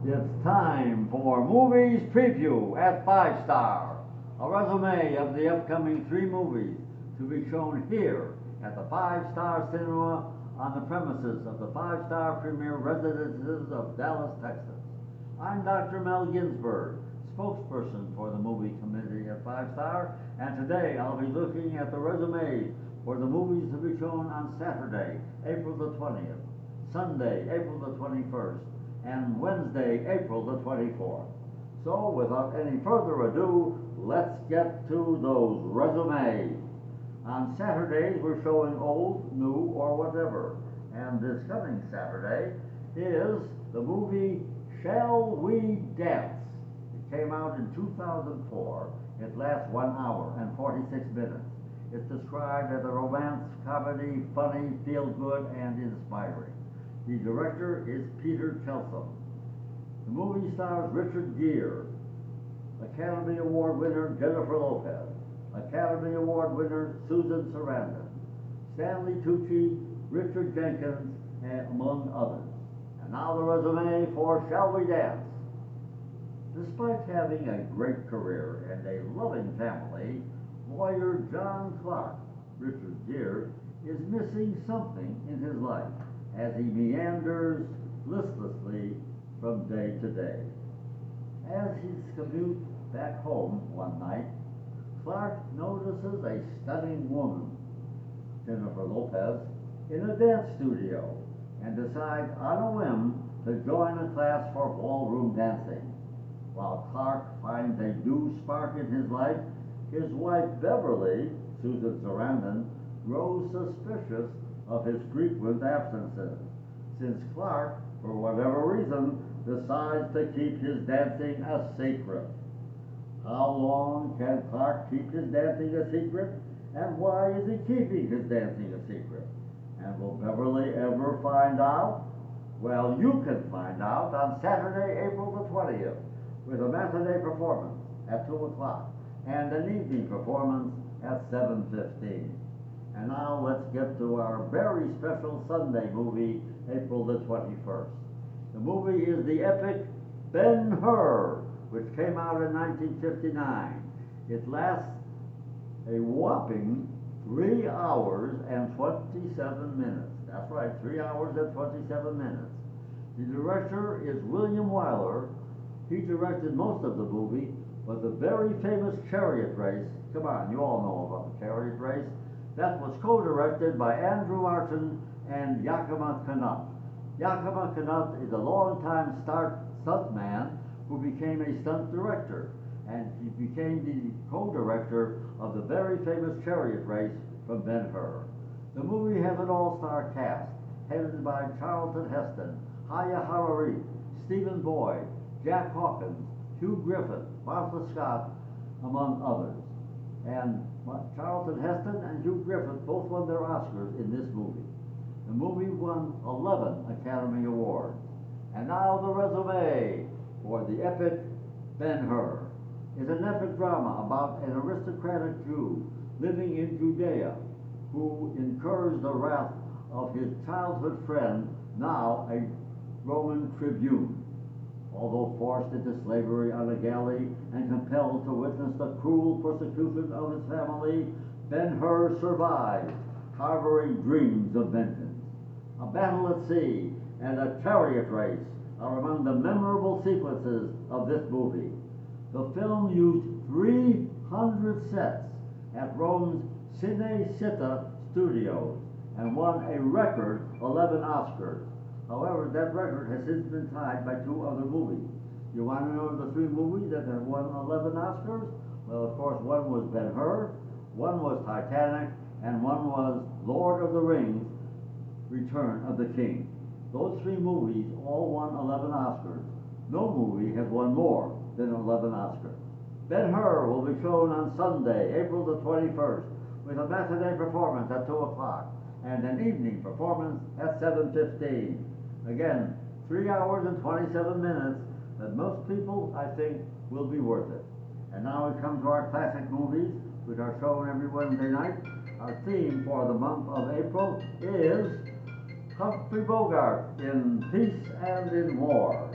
It's time for Movies Preview at 5 Star, a resume of the upcoming 3 movies to be shown here at the 5 Star Cinema on the premises of the 5 Star Premier Residences of Dallas, Texas. I'm Dr. Mel Ginsberg, spokesperson for the movie committee at 5 Star, and today I'll be looking at the resumes for the movies to be shown on Saturday, April the 20th, Sunday, April the 21st, and Wednesday, April the 24th. So, without any further ado, let's get to those resumes. On Saturdays, we're showing old, new, or whatever. And this coming Saturday is the movie Shall We Dance? It came out in 2004. It lasts 1 hour and 46 minutes. It's described as a romance, comedy, funny, feel-good, and inspiring. The director is Peter Chelsom. The movie stars Richard Gere, Academy Award winner Jennifer Lopez, Academy Award winner Susan Sarandon, Stanley Tucci, Richard Jenkins, and among others. And now the resume for Shall We Dance? Despite having a great career and a loving family, lawyer John Clark, Richard Gere, is missing something in his life as he meanders listlessly from day to day. As he commutes back home one night, Clark notices a stunning woman, Jennifer Lopez, in a dance studio and decides on a whim to join a class for ballroom dancing. While Clark finds a new spark in his life, his wife Beverly, Susan Sarandon, grows suspicious of his frequent absences, since Clark, for whatever reason, decides to keep his dancing a secret. How long can Clark keep his dancing a secret? And why is he keeping his dancing a secret? And will Beverly ever find out? Well, you can find out on Saturday, April the 20th, with a matinee performance at 2 o'clock and an evening performance at 7:15. And now let's get to our very special Sunday movie, April the 21st. The movie is the epic Ben-Hur, which came out in 1959. It lasts a whopping 3 hours and 27 minutes. That's right, 3 hours and 27 minutes. The director is William Wyler. He directed most of the movie, but the very famous chariot race, come on, you all know about the chariot race, that was co-directed by Andrew Martin and Yakima Canutt. Yakima Canutt is a longtime stuntman who became a stunt director, and he became the co-director of the very famous chariot race from Ben-Hur. The movie has an all-star cast, headed by Charlton Heston, Haya Harari, Stephen Boyd, Jack Hawkins, Hugh Griffith, Martha Scott, among others. And Charlton Heston and Hugh Griffith both won their Oscars in this movie. The movie won 11 Academy Awards. And now the resume for the epic Ben-Hur. It's an epic drama about an aristocratic Jew living in Judea who incurs the wrath of his childhood friend, now a Roman tribune. Although forced into slavery on a galley and compelled to witness the cruel persecution of his family, Ben-Hur survives, harboring dreams of vengeance. A battle at sea and a chariot race are among the memorable sequences of this movie. The film used 300 sets at Rome's Cinecittà Studios and won a record 11 Oscars. However, that record has since been tied by 2 other movies. You want to know the 3 movies that have won 11 Oscars? Well, of course, one was Ben-Hur, one was Titanic, and one was Lord of the Rings, Return of the King. Those 3 movies all won 11 Oscars. No movie has won more than 11 Oscars. Ben-Hur will be shown on Sunday, April the 21st, with a matinee performance at 2 o'clock and an evening performance at 7:15. Again, 3 hours and 27 minutes that most people, I think, will be worth it. And now we come to our classic movies, which are shown every Wednesday night. Our theme for the month of April is Humphrey Bogart in Peace and in War.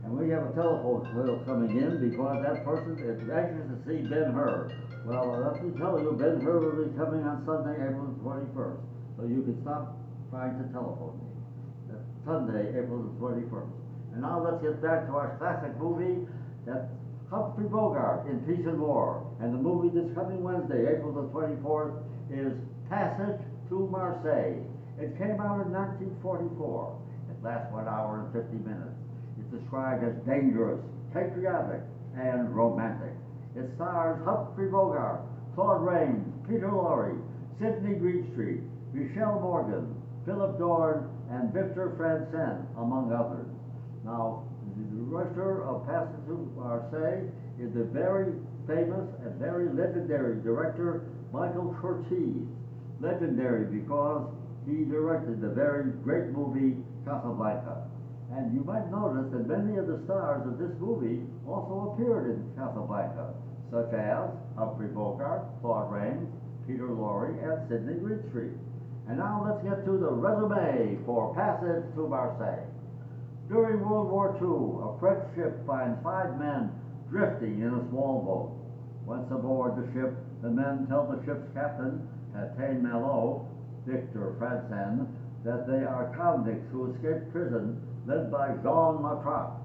And we have a telephone call coming in because that person is anxious to see Ben-Hur. Well, let me tell you, Ben-Hur will be coming on Sunday, April the 21st. So you can stop trying to telephone me. That's Sunday, April the 21st. And now let's get back to our classic movie, that's Humphrey Bogart in Peace and War. And the movie this coming Wednesday, April the 24th, is Passage to Marseille. It came out in 1944. It lasts 1 hour and 50 minutes. It's described as dangerous, patriotic, and romantic. It stars Humphrey Bogart, Claude Rains, Peter Lorre, Sidney Greenstreet, Michelle Morgan, Philip Dorn, and Victor Franzen, among others. Now, the director of Passage to Marseille is the very famous and very legendary director, Michael Curtiz. Legendary because he directed the very great movie Casablanca. And you might notice that many of the stars of this movie also appeared in Casablanca, such as Humphrey Bogart, Claude Rains, Peter Lorre, and Sidney Greenstreet. And now let's get to the resume for Passage to Marseille. During World War II, a French ship finds 5 men drifting in a small boat. Once aboard the ship, the men tell the ship's captain, Captain Malot, Victor Franzen, that they are convicts who escaped prison led by Jean Matraque,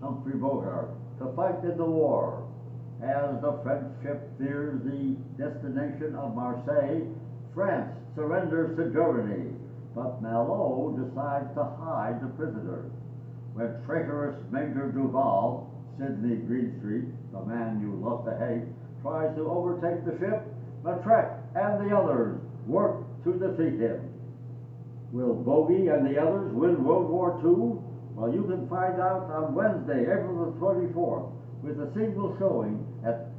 Humphrey Bogart, to fight in the war. As the French ship nears the destination of Marseille, France surrenders to Germany, but Malot decides to hide the prisoners. When traitorous Major Duval, Sidney Greenstreet, the man you love to hate, tries to overtake the ship, Matraque and the others work to defeat him. Will Bogey and the others win World War II? Well, you can find out on Wednesday, April the 24th, with a single showing at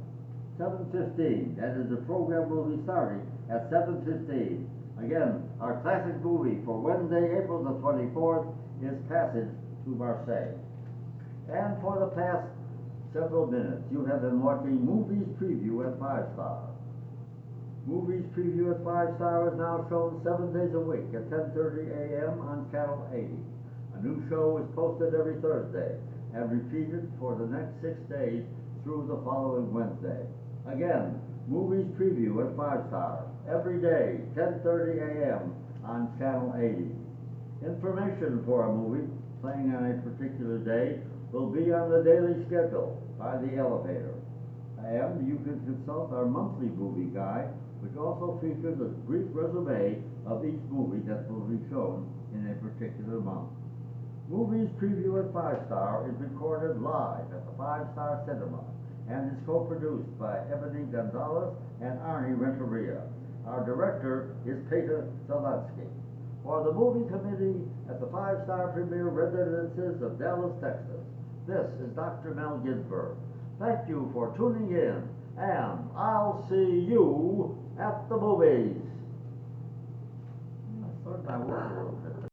7:15. That is, the program will be starting at 7:15. Again, our classic movie for Wednesday, April the 24th is Passage to Marseille. And for the past several minutes, you have been watching Movies Preview at 5 Star. Movies Preview at 5 Star is now shown 7 days a week at 10:30 a.m. on Channel 80. A new show is posted every Thursday and repeated for the next 6 days through the following Wednesday. Again, Movies Preview at 5 Star, every day, 10:30 a.m. on Channel 80. Information for a movie playing on a particular day will be on the daily schedule by the Elevator. And you can consult our monthly movie guide, which also features a brief resume of each movie that will be shown in a particular month. Movies Preview at 5 Star is recorded live at the 5 Star Cinema and is co-produced by Ebony Gonzalez and Arnie Renteria. Our director is Peter Zelansky. For the movie committee at the 5 Star Premier Residences of Dallas, Texas, this is Dr. Mel Ginsberg. Thank you for tuning in, and I'll see you at the movies. I started my work a little bit.